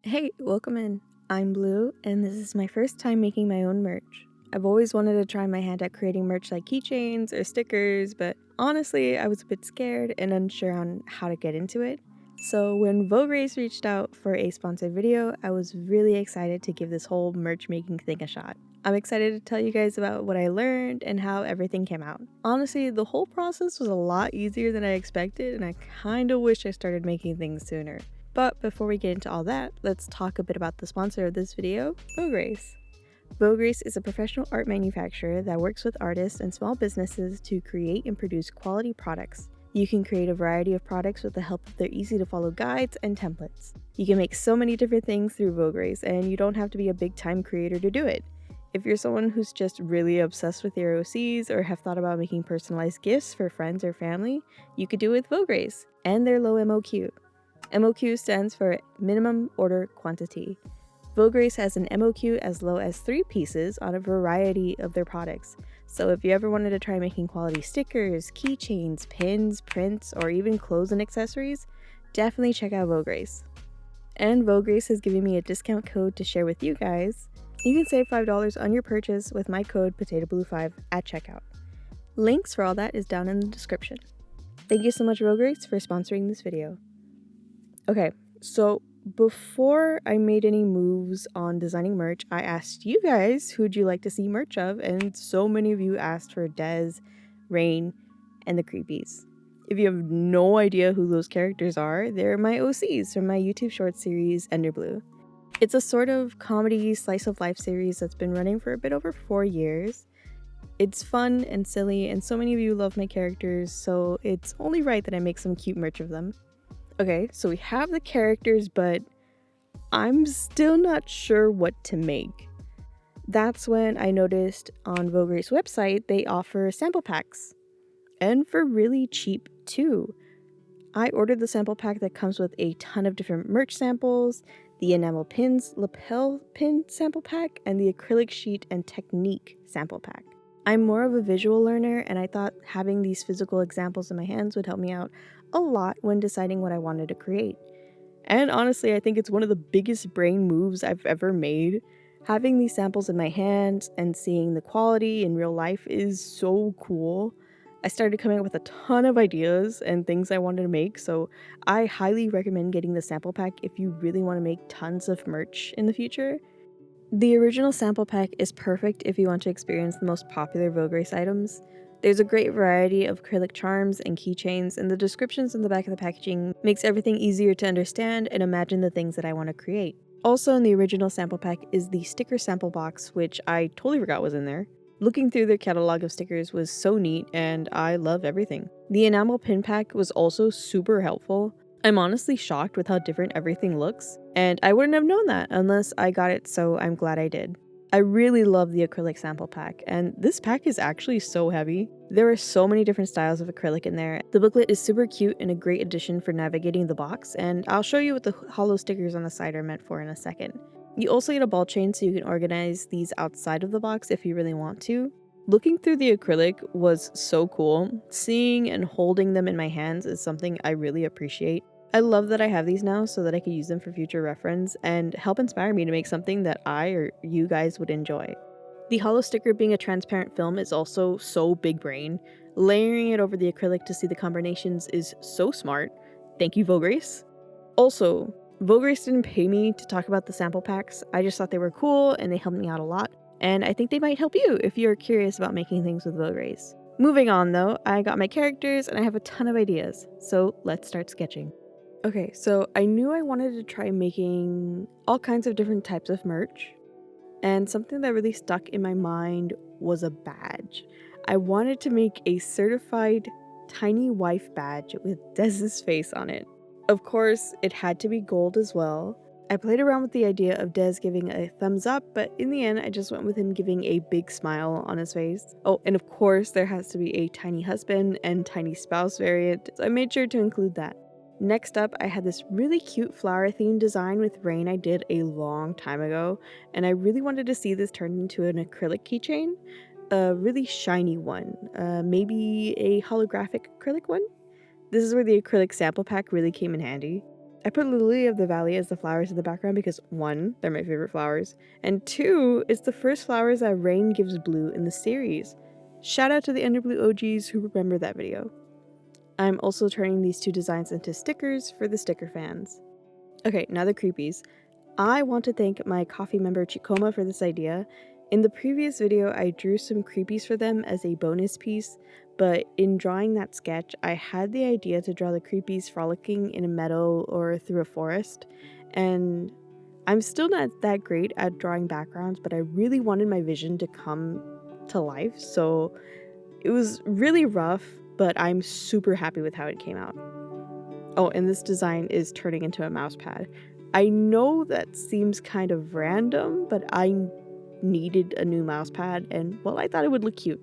Hey, welcome in. I'm Blue, and this is my first time making my own merch. I've always wanted to try my hand at creating merch like keychains or stickers, but honestly, I was a bit scared and unsure on how to get into it. So when Vogue Race reached out for a sponsored video, I was really excited to give this whole merch making thing a shot. I'm excited to tell you guys about what I learned and how everything came out. Honestly, the whole process was a lot easier than I expected, and I kinda wish I started making things sooner. But before we get into all that, let's talk a bit about the sponsor of this video, Vogue Race. Vogue Race is a professional art manufacturer that works with artists and small businesses to create and produce quality products. You can create a variety of products with the help of their easy-to-follow guides and templates. You can make so many different things through Vogue Race, and you don't have to be a big-time creator to do it. If you're someone who's just really obsessed with your OCs or have thought about making personalized gifts for friends or family, you could do it with Vogue Race and their low MOQ. MOQ stands for Minimum Order Quantity. Vogue Race has an MOQ as low as 3 pieces on a variety of their products. So if you ever wanted to try making quality stickers, keychains, pins, prints, or even clothes and accessories, definitely check out Vogue Race. And Vogue Race has given me a discount code to share with you guys. You can save $5 on your purchase with my code PotatoBlue5 at checkout. Links for all that is down in the description. Thank you so much, Vogue Race, for sponsoring this video. Okay, so before I made any moves on designing merch, I asked you guys who'd you like to see merch of, and so many of you asked for Dez, Rain, and the Creepies. If you have no idea who those characters are, they're my OCs from my YouTube short series, Enderblue. It's a sort of comedy slice of life series that's been running for a bit over 4 years. It's fun and silly, and so many of you love my characters, so it's only right that I make some cute merch of them. Okay, so we have the characters, but I'm still not sure what to make. That's when I noticed on Vogue Race website they offer sample packs. And for really cheap too. I ordered the sample pack that comes with a ton of different merch samples, the enamel pins, lapel pin sample pack, and the acrylic sheet and technique sample pack. I'm more of a visual learner, and I thought having these physical examples in my hands would help me out a lot when deciding what I wanted to create. And honestly, I think it's one of the biggest brain moves I've ever made. Having these samples in my hands and seeing the quality in real life is so cool. I started coming up with a ton of ideas and things I wanted to make, so I highly recommend getting the sample pack if you really want to make tons of merch in the future. The original sample pack is perfect if you want to experience the most popular Vogue Race items. There's a great variety of acrylic charms and keychains, and the descriptions in the back of the packaging makes everything easier to understand and imagine the things that I want to create. Also in the original sample pack is the sticker sample box, which I totally forgot was in there. Looking through their catalog of stickers was so neat, and I love everything. The enamel pin pack was also super helpful. I'm honestly shocked with how different everything looks, and I wouldn't have known that unless I got it, so I'm glad I did. I really love the acrylic sample pack, and this pack is actually so heavy. There are so many different styles of acrylic in there. The booklet is super cute and a great addition for navigating the box, and I'll show you what the hollow stickers on the side are meant for in a second. You also get a ball chain so you can organize these outside of the box if you really want to. Looking through the acrylic was so cool. Seeing and holding them in my hands is something I really appreciate. I love that I have these now so that I can use them for future reference and help inspire me to make something that I or you guys would enjoy. The hollow sticker being a transparent film is also so big brain. Layering it over the acrylic to see the combinations is so smart. Thank you, Vogue Race. Also, Vogue Race didn't pay me to talk about the sample packs. I just thought they were cool and they helped me out a lot. And I think they might help you if you're curious about making things with Vogue Race. Moving on though, I got my characters and I have a ton of ideas. So let's start sketching. Okay, so I knew I wanted to try making all kinds of different types of merch, and something that really stuck in my mind was a badge. I wanted to make a certified tiny wife badge with Dez's face on it. Of course, it had to be gold as well. I played around with the idea of Dez giving a thumbs up, but in the end I just went with him giving a big smile on his face. Oh, and of course there has to be a tiny husband and tiny spouse variant, so I made sure to include that. Next up, I had this really cute flower themed design with Rain I did a long time ago, and I really wanted to see this turned into an acrylic keychain, a really shiny one, maybe a holographic acrylic one. This is where the acrylic sample pack really came in handy. I put Lily of the Valley as the flowers in the background because 1, they're my favorite flowers, and 2, it's the first flowers that Rain gives Blue in the series. Shout out to the Underblue OGs who remember that video. I'm also turning these 2 designs into stickers for the sticker fans. Okay, now the creepies. I want to thank my coffee member Chikoma for this idea. In the previous video, I drew some creepies for them as a bonus piece, but in drawing that sketch, I had the idea to draw the creepies frolicking in a meadow or through a forest, and I'm still not that great at drawing backgrounds, but I really wanted my vision to come to life, so it was really rough, but I'm super happy with how it came out. Oh, and this design is turning into a mouse pad. I know that seems kind of random, but I needed a new mouse pad and, well, I thought it would look cute.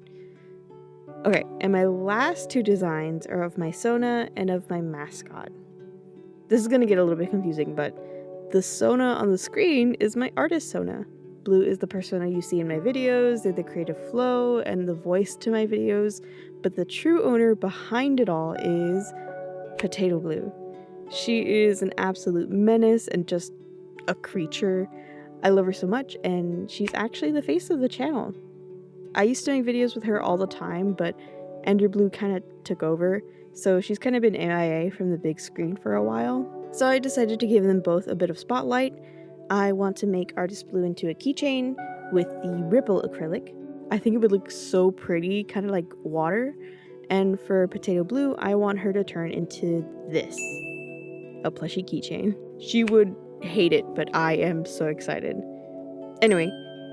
Okay, and my last 2 designs are of my Sona and of my mascot. This is gonna get a little bit confusing, but the Sona on the screen is my artist Sona. Blue is the persona you see in my videos, they're the creative flow and the voice to my videos, but the true owner behind it all is Potato Blue. She is an absolute menace and just a creature. I love her so much, and she's actually the face of the channel. I used to make videos with her all the time, but Enderblue kind of took over, so she's kind of been MIA from the big screen for a while. So I decided to give them both a bit of spotlight. I want to make Artist Blue into a keychain with the Ripple acrylic. I think it would look so pretty, kind of like water. And for Potato Blue, I want her to turn into this, a plushie keychain. She would hate it, but I am so excited. Anyway,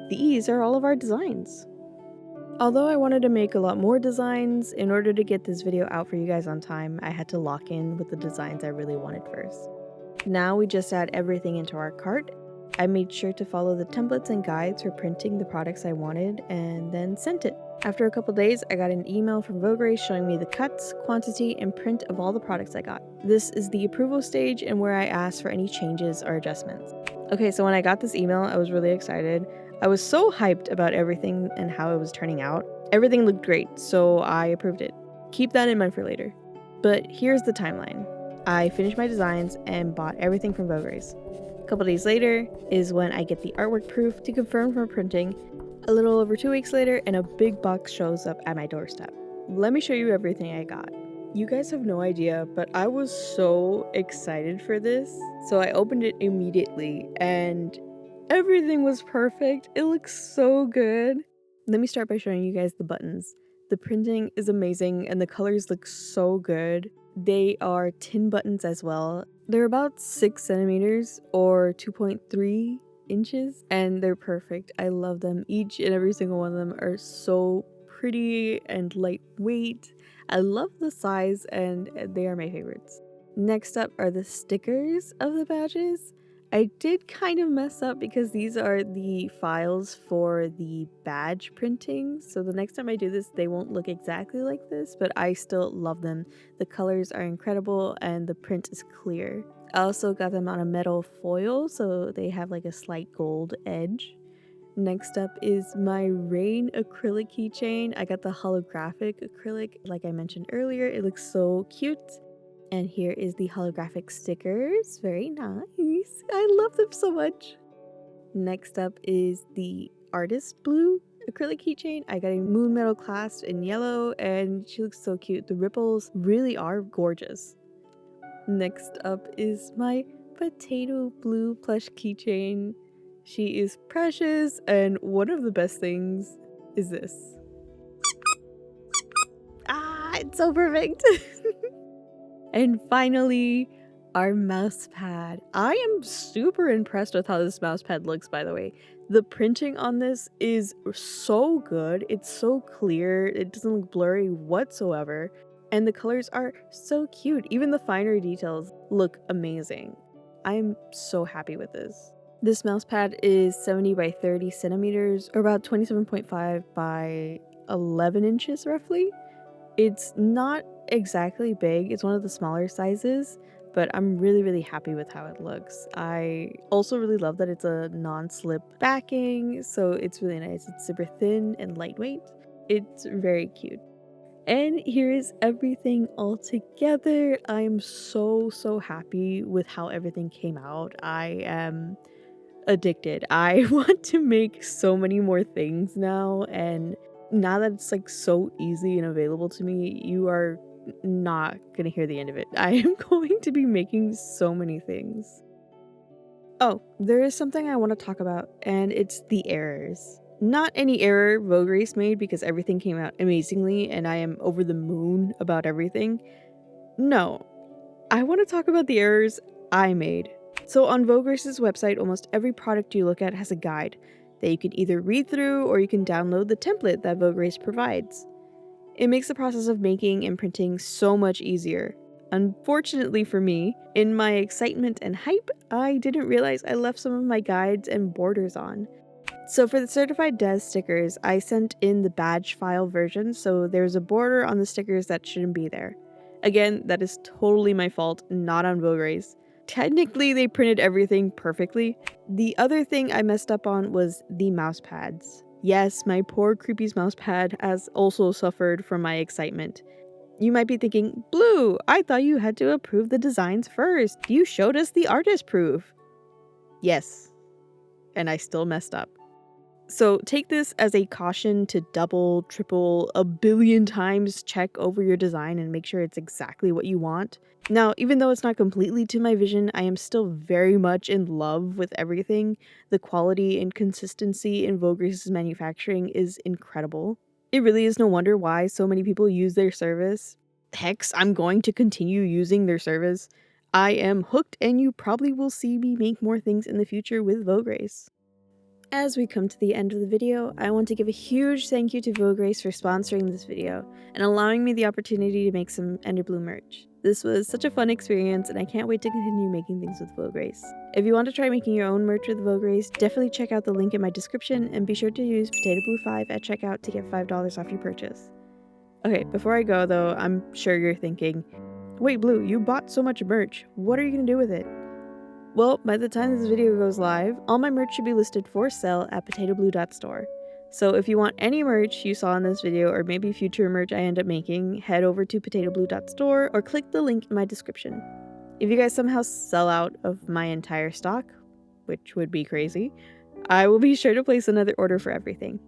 these are all of our designs. Although I wanted to make a lot more designs, in order to get this video out for you guys on time, I had to lock in with the designs I really wanted first. Now we just add everything into our cart. I made sure to follow the templates and guides for printing the products I wanted and then sent it. After a couple days, I got an email from Vogue Race showing me the cuts, quantity, and print of all the products I got. This is the approval stage and where I asked for any changes or adjustments. Okay, so when I got this email, I was really excited. I was so hyped about everything and how it was turning out. Everything looked great, so I approved it. Keep that in mind for later. But here's the timeline. I finished my designs and bought everything from Vogue Race. A couple days later is when I get the artwork proof to confirm for printing. A little over 2 weeks later, and a big box shows up at my doorstep. Let me show you everything I got. You guys have no idea, but I was so excited for this. So I opened it immediately and everything was perfect. It looks so good. Let me start by showing you guys the buttons. The printing is amazing and the colors look so good. They are tin buttons as well. They're about 6 centimeters or 2.3 inches and they're perfect. I love them. Each and every single one of them are so pretty and lightweight. I love the size and they are my favorites. Next up are the stickers of the badges. I did kind of mess up because these are the files for the badge printing. So the next time I do this, they won't look exactly like this, but I still love them. The colors are incredible and the print is clear. I also got them on a metal foil, so they have like a slight gold edge. Next up is my Rain acrylic keychain. I got the holographic acrylic, like I mentioned earlier. It looks so cute. And here is the holographic stickers. Very nice. I love them so much. Next up is the Artist Blue acrylic keychain. I got a moon metal clasp in yellow and she looks so cute. The ripples really are gorgeous. Next up is my Potato Blue plush keychain. She is precious, and one of the best things is this. Ah, it's so perfect! And finally, our mouse pad. I am super impressed with how this mouse pad looks, by the way. The printing on this is so good. It's so clear. It doesn't look blurry whatsoever. And the colors are so cute. Even the finer details look amazing. I'm so happy with this. This mouse pad is 70 by 30 centimeters, or about 27.5 by 11 inches roughly. It's not exactly big, it's one of the smaller sizes, but I'm really happy with how it looks. I also really love that it's a non-slip backing, so it's really nice. It's super thin and lightweight. It's very cute. And here's everything all together. I am so happy with how everything came out. I am addicted. I want to make so many more things now, and now that it's like so easy and available to me, you are not gonna hear the end of it. I am going to be making so many things. Oh, there is something I want to talk about, and it's the errors. Not any error Vogue Race made because everything came out amazingly and I am over the moon about everything. No, I want to talk about the errors I made. So on Vogue Race's website, almost every product you look at has a guide that you can either read through or you can download the template that Vogue Race provides. It makes the process of making and printing so much easier. Unfortunately for me, in my excitement and hype, I didn't realize I left some of my guides and borders on. So for the certified Des stickers, I sent in the badge file version, so there's a border on the stickers that shouldn't be there. Again, that is totally my fault, not on Vogue Race. Technically, they printed everything perfectly. The other thing I messed up on was the mouse pads. Yes, my poor Creepy's mouse pad has also suffered from my excitement. You might be thinking, Blue, I thought you had to approve the designs first. You showed us the artist proof. Yes, and I still messed up. So take this as a caution to double, triple, a billion times check over your design and make sure it's exactly what you want. Now, even though it's not completely to my vision, I am still very much in love with everything. The quality and consistency in Vogue Race's manufacturing is incredible. It really is no wonder why so many people use their service. Heck, I'm going to continue using their service. I am hooked, and you probably will see me make more things in the future with Vogue Race. As we come to the end of the video, I want to give a huge thank you to Vogue Race for sponsoring this video and allowing me the opportunity to make some Enderblue merch. This was such a fun experience and I can't wait to continue making things with Vogue Race. If you want to try making your own merch with Vogue Race, definitely check out the link in my description and be sure to use PotatoBlue5 at checkout to get $5 off your purchase. Okay, before I go though, I'm sure you're thinking, wait Blue, you bought so much merch, what are you gonna do with it? Well, by the time this video goes live, all my merch should be listed for sale at potatoblue.store. So if you want any merch you saw in this video or maybe future merch I end up making, head over to potatoblue.store or click the link in my description. If you guys somehow sell out of my entire stock, which would be crazy, I will be sure to place another order for everything.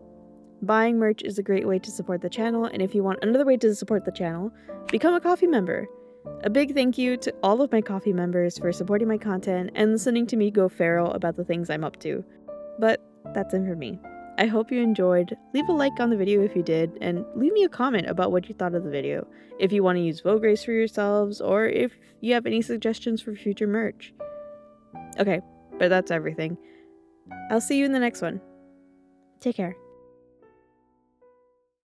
Buying merch is a great way to support the channel, and if you want another way to support the channel, become a coffee member. A big thank you to all of my coffee members for supporting my content and listening to me go feral about the things I'm up to. But that's it for me. I hope you enjoyed. Leave a like on the video if you did, and leave me a comment about what you thought of the video, if you want to use Vogue Race for yourselves, or if you have any suggestions for future merch. Okay, but that's everything. I'll see you in the next one. Take care.